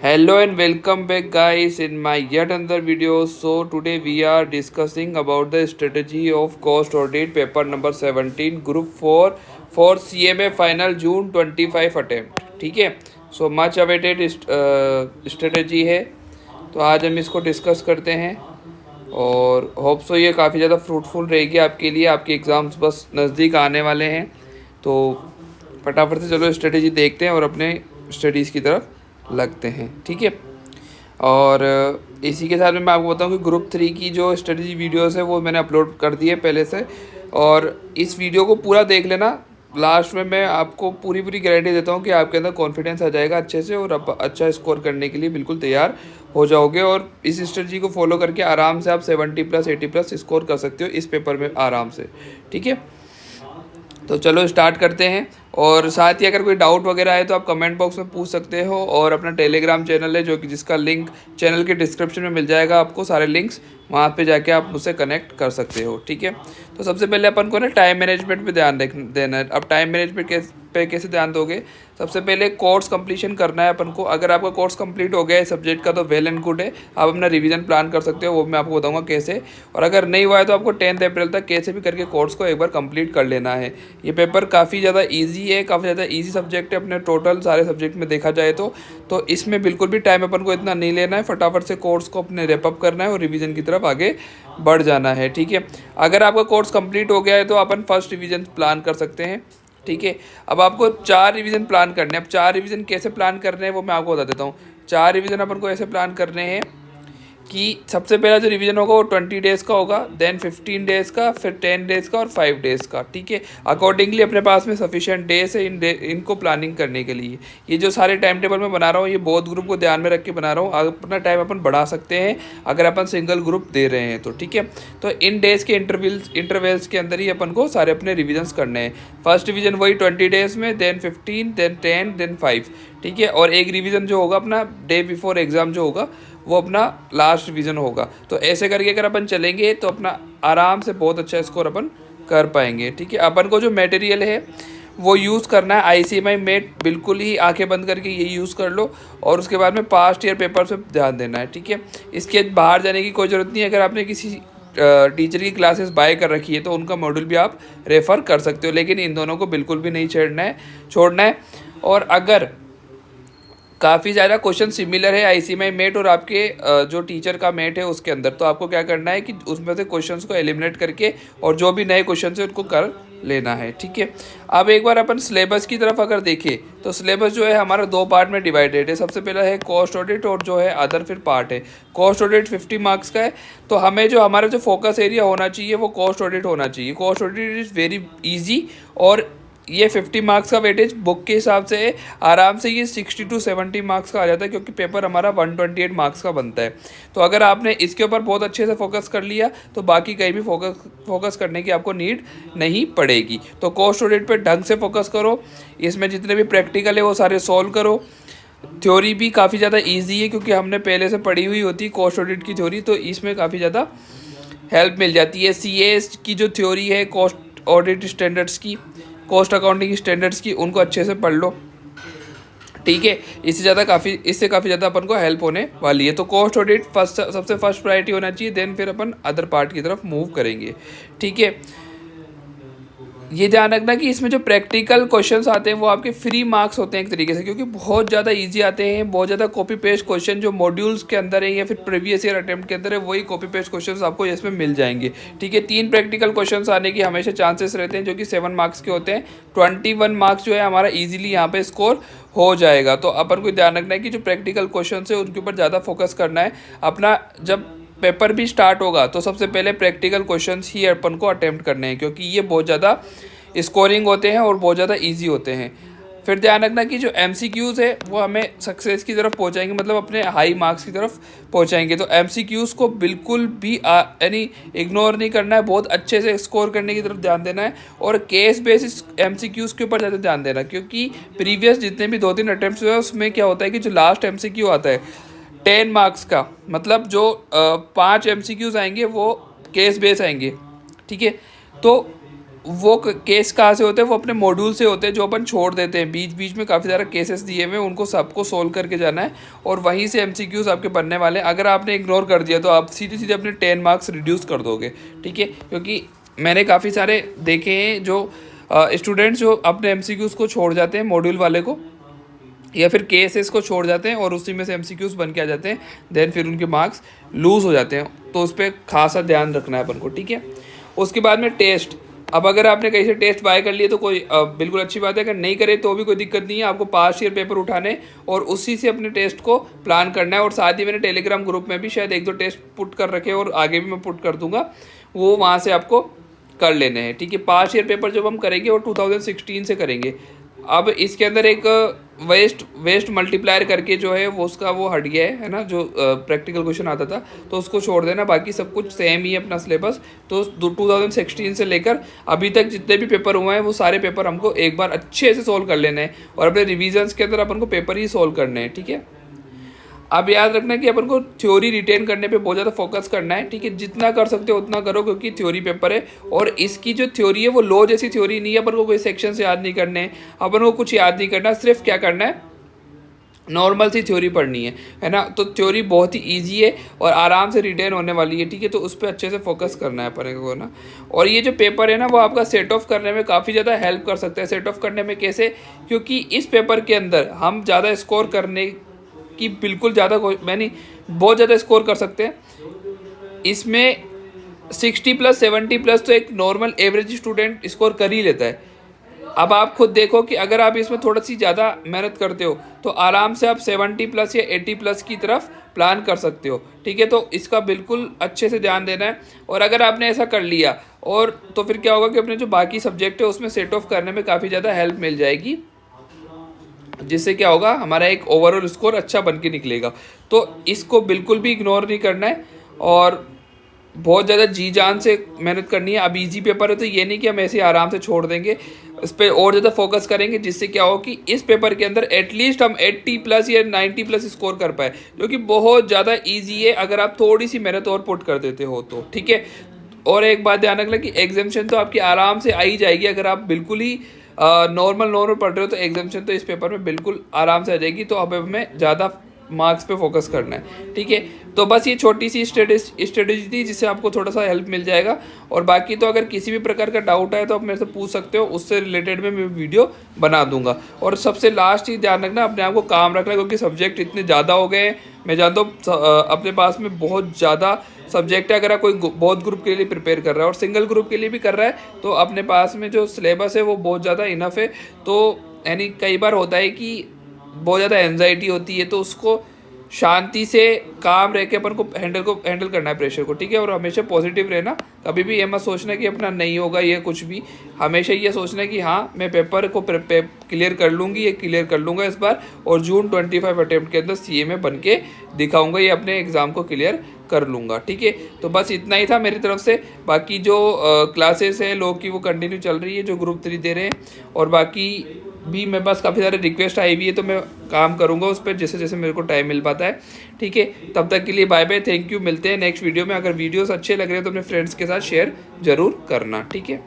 Hello and welcome back guys in my yet another video. So today we are discussing about the strategy of cost audit paper number 17 group 4 for CMA final June 25 attempt. ठीक है, so much awaited strategy है, तो आज हम इसको discuss करते हैं और होप सो ये काफ़ी ज़्यादा फ्रूटफुल रहेगी आपके लिए। आपके एग्ज़ाम्स बस नज़दीक आने वाले हैं, तो फटाफट से चलो स्ट्रेटजी देखते हैं और अपने स्टडीज़ की तरफ लगते हैं। ठीक है, और इसी के साथ में मैं आपको बताऊं कि ग्रुप 3 की जो स्ट्रेटजी वीडियोस है वो मैंने अपलोड कर दी है पहले से, और इस वीडियो को पूरा देख लेना। लास्ट में मैं आपको पूरी गारंटी देता हूं कि आपके अंदर कॉन्फिडेंस आ जाएगा अच्छे से, और आप अच्छा स्कोर करने के लिए बिल्कुल तैयार हो जाओगे। और इस स्ट्रेटजी को फॉलो करके आराम से आप 70+ 80+ स्कोर कर सकते हो इस पेपर में आराम से। ठीक है, तो चलो स्टार्ट करते हैं। और साथ ही अगर कोई डाउट वगैरह है तो आप कमेंट बॉक्स में पूछ सकते हो, और अपना टेलीग्राम चैनल है जो कि जिसका लिंक चैनल के डिस्क्रिप्शन में मिल जाएगा आपको, सारे लिंक्स वहाँ पे जाके आप मुझसे कनेक्ट कर सकते हो। ठीक है, तो सबसे पहले अपन को ना टाइम मैनेजमेंट पे ध्यान देना है। अब टाइम मैनेजमेंट पे कैसे ध्यान दोगे? सबसे पहले कोर्स कंप्लीशन करना है अपन को। अगर आपका कोर्स कंप्लीट हो गया है सब्जेक्ट का तो वेल एंड गुड है, आप अपना रिवीजन प्लान कर सकते हो, वो मैं आपको बताऊंगा कैसे। और अगर नहीं हुआ है तो आपको 10 अप्रैल तक कैसे भी करके कोर्स को एक बार कंप्लीट कर लेना है। ये पेपर काफ़ी ज़्यादा ईजी है, काफ़ी ज़्यादा ईजी सब्जेक्ट है अपने टोटल सारे सब्जेक्ट में देखा जाए तो इसमें बिल्कुल भी टाइम अपन को इतना नहीं लेना है। फटाफट से कोर्स को अपने रेपअप करना है और रिवीजन की तरफ आगे बढ़ जाना है। ठीक है, अगर आपका कोर्स कंप्लीट हो गया है तो अपन फर्स्ट रिवीजन प्लान कर सकते हैं। ठीक है, अब आपको 4 रिवीजन प्लान करने हैं। अब 4 रिवीजन कैसे प्लान करने हैं वो मैं आपको बता देता हूँ। 4 रिवीजन अपन को ऐसे प्लान करने हैं कि सबसे पहला जो रिवीजन होगा वो 20 डेज़ का होगा, देन 15 डेज़ का, फिर 10 डेज़ का और 5 डेज़ का। ठीक है, अकॉर्डिंगली अपने पास में सफिशिएंट डेज है इनको प्लानिंग करने के लिए। ये जो सारे टाइम टेबल मैं बना रहा हूँ ये बहुत ग्रुप को ध्यान में रख के बना रहा हूँ। अपना टाइम अपन बढ़ा सकते हैं अगर अपन सिंगल ग्रुप दे रहे हैं तो। ठीक है, तो इन डेज़ के इंटरवल्स के अंदर ही अपन को सारे अपने रिविजन्स करने हैं। फर्स्ट रिविजन वही 20 डेज़ में, देन 15, देन 10, देन 5। ठीक है, और एक रिवीजन जो होगा अपना डे बिफोर एग्ज़ाम जो होगा वो अपना लास्ट रिवीजन होगा। तो ऐसे करके अगर अपन चलेंगे तो अपना आराम से बहुत अच्छा स्कोर अपन कर पाएंगे। ठीक है, अपन को जो मटेरियल है वो यूज़ करना है ICMI मेट, बिल्कुल ही आंखें बंद करके ये यूज़ कर लो, और उसके बाद में पास्ट ईयर पेपर पे ध्यान देना है। ठीक है, इसके बाहर जाने की कोई ज़रूरत नहीं है। अगर आपने किसी टीचर की क्लासेस बाय कर रखी है तो उनका मॉड्यूल भी आप रेफ़र कर सकते हो, लेकिन इन दोनों को बिल्कुल भी नहीं छोड़ना है। और अगर काफ़ी ज़्यादा क्वेश्चन सिमिलर है ICMI मेट और आपके जो टीचर का मेट है उसके अंदर, तो आपको क्या करना है कि उसमें से क्वेश्चंस को एलिमिनेट करके और जो भी नए क्वेश्चन है उनको कर लेना है। ठीक है, अब एक बार अपन सिलेबस की तरफ अगर देखें तो सिलेबस जो है हमारा 2 पार्ट में डिवाइडेड है। सबसे पहला है कॉस्ट ऑडिट और जो है अदर फिर पार्ट है। कॉस्ट ऑडिट 50 मार्क्स का है, तो हमें जो हमारा जो फोकस एरिया होना चाहिए वो कॉस्ट ऑडिट होना चाहिए। Cost audit is very easy, और ये 50 मार्क्स का वेटेज बुक के हिसाब से आराम से ये 60 to 70 मार्क्स का आ जाता है, क्योंकि पेपर हमारा 128 मार्क्स का बनता है। तो अगर आपने इसके ऊपर बहुत अच्छे से फोकस कर लिया तो बाकी कहीं भी फोकस करने की आपको नीड नहीं पड़ेगी। तो कॉस्ट ऑडिट पे ढंग से फोकस करो, इसमें जितने भी प्रैक्टिकल है वो सारे सॉल्व करो। थ्योरी भी काफ़ी ज़्यादा ईजी है क्योंकि हमने पहले से पढ़ी हुई होती है कॉस्ट ऑडिट की थ्योरी, तो इसमें काफ़ी ज़्यादा हेल्प मिल जाती है। CA की जो थ्योरी है कॉस्ट ऑडिट स्टैंडर्ड्स की, कॉस्ट अकाउंटिंग स्टैंडर्ड्स की, उनको अच्छे से पढ़ लो। ठीक है, इससे काफ़ी ज़्यादा अपन को हेल्प होने वाली है। तो कॉस्ट ऑडिट सबसे फर्स्ट प्रायोरिटी होना चाहिए, देन फिर अपन अदर पार्ट की तरफ मूव करेंगे। ठीक है, ये ध्यान रखना कि इसमें जो प्रैक्टिकल क्वेश्चंस आते हैं वो आपके फ्री मार्क्स होते हैं एक तरीके से, क्योंकि बहुत ज़्यादा इजी आते हैं। बहुत ज़्यादा कॉपी पेस्ट क्वेश्चन जो मॉड्यूल्स के अंदर है या फिर प्रीवियस ईयर अटेम्प्ट के अंदर है वही कॉपी पेस्ट क्वेश्चंस आपको इसमें मिल जाएंगे। ठीक है, 3 प्रैक्टिकल क्वेश्चंस आने की हमेशा चांसेस रहते हैं जो कि 7 मार्क्स के होते हैं। 21 मार्क्स जो है हमारा ईजिली यहाँ पर स्कोर हो जाएगा। तो अपन को ध्यान रखना है कि जो प्रैक्टिकल क्वेश्चन है उनके ऊपर ज़्यादा फोकस करना है अपना। जब पेपर भी स्टार्ट होगा तो सबसे पहले प्रैक्टिकल क्वेश्चंस ही अपन को अटेम्प्ट करने हैं, क्योंकि ये बहुत ज़्यादा स्कोरिंग होते हैं और बहुत ज़्यादा इजी होते हैं। फिर ध्यान रखना कि जो MCQs है वो हमें सक्सेस की तरफ पहुंचाएंगे, मतलब अपने हाई मार्क्स की तरफ पहुंचाएंगे। तो MCQs को बिल्कुल भी यानी इग्नोर नहीं करना है, बहुत अच्छे से स्कोर करने की तरफ ध्यान देना है। और केस बेसिस MCQs के ऊपर ज़्यादा ध्यान देना, क्योंकि प्रीवियस जितने भी 2-3 अटैम्प्ट हुए उसमें क्या होता है कि जो लास्ट MCQ आता है 10 मार्क्स का, मतलब जो 5 MCQs आएंगे वो केस बेस आएंगे। ठीक है, तो वो केस कहाँ से होते हैं, वो अपने मॉड्यूल से होते हैं जो अपन छोड़ देते हैं। बीच बीच में काफ़ी सारा केसेस दिए हुए हैं, उनको सबको सोल्व करके जाना है और वहीं से एमसीक्यूज आपके बनने वाले हैं। अगर आपने इग्नोर कर दिया तो आप सीधे सीधे अपने 10 मार्क्स रिड्यूस कर दोगे, ठीक है। क्योंकि मैंने काफ़ी सारे देखे हैं जो स्टूडेंट्स जो अपने एमसीक्यूज को छोड़ जाते हैं, मॉड्यूल वाले को या फिर केसेस को छोड़ जाते हैं और उसी में से एमसीक्यूज बन के आ जाते हैं, देन फिर उनके मार्क्स लूज़ हो जाते हैं। तो उस पर खासा ध्यान रखना है अपन को, ठीक है। उसके बाद में टेस्ट। अब अगर आपने कहीं से टेस्ट बाय कर लिए तो कोई बिल्कुल अच्छी बात है, अगर नहीं करे तो भी कोई दिक्कत नहीं है। आपको पास्ट ईयर पेपर उठाने और उसी से अपने टेस्ट को प्लान करना है। और साथ ही मैंने टेलीग्राम ग्रुप में भी शायद 1-2 टेस्ट पुट कर रखे और आगे भी मैं पुट कर दूंगा, वो वहाँ से आपको कर लेने हैं, ठीक है। पास्ट ईयर पेपर जब हम करेंगे वो 2016 से करेंगे। अब इसके अंदर एक वेस्ट मल्टीप्लायर करके जो है वो उसका वो हट गया है ना, जो प्रैक्टिकल क्वेश्चन आता था, तो उसको छोड़ देना, बाकी सब कुछ सेम ही है अपना सिलेबस। तो 2016 से लेकर अभी तक जितने भी पेपर हुए हैं वो सारे पेपर हमको एक बार अच्छे से सोल्व कर लेने हैं और अपने रिविजन्स के अंदर अपन को पेपर ही सोल्व करने हैं, ठीक है। अब याद रखना कि अपन को थ्योरी रिटेन करने पे बहुत ज़्यादा फोकस करना है, ठीक है। जितना कर सकते हो उतना करो, क्योंकि थ्योरी पेपर है और इसकी जो थ्योरी है वो लॉ जैसी थ्योरी नहीं है। अपन को कोई सेक्शंस याद नहीं करने हैं, अपन को कुछ याद नहीं करना, सिर्फ क्या करना है, नॉर्मल सी थ्योरी पढ़नी है ना। तो थ्योरी बहुत ही ईजी है और आराम से रिटेन होने वाली है, ठीक है। तो उस पर अच्छे से फोकस करना है अपन को ना। और ये जो पेपर है ना वो आपका सेट ऑफ करने में काफ़ी ज़्यादा हेल्प कर सकता है। सेट ऑफ करने में कैसे, क्योंकि इस पेपर के अंदर हम ज़्यादा स्कोर करने कि बिल्कुल ज़्यादा मैंने बहुत ज़्यादा स्कोर कर सकते हैं इसमें। 60+ 70+ तो एक नॉर्मल एवरेज स्टूडेंट स्कोर कर ही लेता है। अब आप खुद देखो कि अगर आप इसमें थोड़ा सी ज़्यादा मेहनत करते हो तो आराम से आप 70+ या 80+ की तरफ प्लान कर सकते हो, ठीक है। तो इसका बिल्कुल अच्छे से ध्यान देना है। और अगर आपने ऐसा कर लिया और तो फिर क्या होगा कि अपने जो बाकी सब्जेक्ट है उसमें सेट ऑफ करने में काफ़ी ज़्यादा हेल्प मिल जाएगी, जिससे क्या होगा, हमारा एक ओवरऑल स्कोर अच्छा बन के निकलेगा। तो इसको बिल्कुल भी इग्नोर नहीं करना है और बहुत ज़्यादा जी जान से मेहनत करनी है। अब इजी पेपर है तो ये नहीं कि हम ऐसे आराम से छोड़ देंगे, इस पर और ज़्यादा फोकस करेंगे, जिससे क्या हो कि इस पेपर के अंदर एटलीस्ट हम 80+ या 90+ स्कोर कर पाए, जो कि बहुत ज़्यादा ईजी है अगर आप थोड़ी सी मेहनत और पुट कर देते हो तो, ठीक है। और एक बात ध्यान रखना कि एग्जामिशन तो आपकी आराम से आ ही जाएगी। अगर आप बिल्कुल ही नॉर्मल पढ़ रहे हो तो एग्जामिशन तो इस पेपर में बिल्कुल आराम से आ जाएगी। तो अब हमें ज़्यादा मार्क्स पे फोकस करना है, ठीक है। तो बस ये छोटी सी स्ट्रेटेजी थी जिससे आपको थोड़ा सा हेल्प मिल जाएगा। और बाकी तो अगर किसी भी प्रकार का डाउट है तो आप मेरे से पूछ सकते हो, उससे रिलेटेड में मैं वीडियो बना दूंगा। और सबसे लास्ट चीज़ ध्यान रखना, अपने आप को काम रखना, क्योंकि सब्जेक्ट इतने ज़्यादा हो गए हैं। मैं जानता हूँ अपने पास में बहुत ज़्यादा सब्जेक्ट है। अगर आप कोई बहुत ग्रुप के लिए प्रिपेयर कर रहा है और सिंगल ग्रुप के लिए भी कर रहा है तो अपने पास में जो सिलेबस है वो बहुत ज़्यादा इनफ है। तो यानी कई बार होता है कि बहुत ज़्यादा एंजाइटी होती है, तो उसको शांति से काम रह के अपन को हैंडल करना है प्रेशर को, ठीक है। और हमेशा पॉजिटिव रहना, कभी भी ये मत सोचना कि अपना नहीं होगा ये कुछ भी। हमेशा ये सोचना है कि हाँ मैं पेपर को क्लियर कर लूँगी, ये क्लियर कर लूँगा इस बार, और जून 25 अटेम्प्ट के अंदर सीए में बन के दिखाऊँगा, ये अपने एग्ज़ाम को क्लियर कर लूँगा, ठीक है। तो बस इतना ही था मेरी तरफ से। बाकी जो क्लासेस है लोग की वो कंटिन्यू चल रही है, जो ग्रुप 3 दे रहे हैं। और बाकी भी मेरे पास काफ़ी सारे रिक्वेस्ट आई हुई है, तो मैं काम करूँगा उस पर जैसे जैसे मेरे को टाइम मिल पाता है, ठीक है। तब तक के लिए बाय बाय, थैंक यू। मिलते हैं नेक्स्ट वीडियो में। अगर वीडियोस अच्छे लग रहे हैं तो अपने फ्रेंड्स के साथ शेयर ज़रूर करना, ठीक है।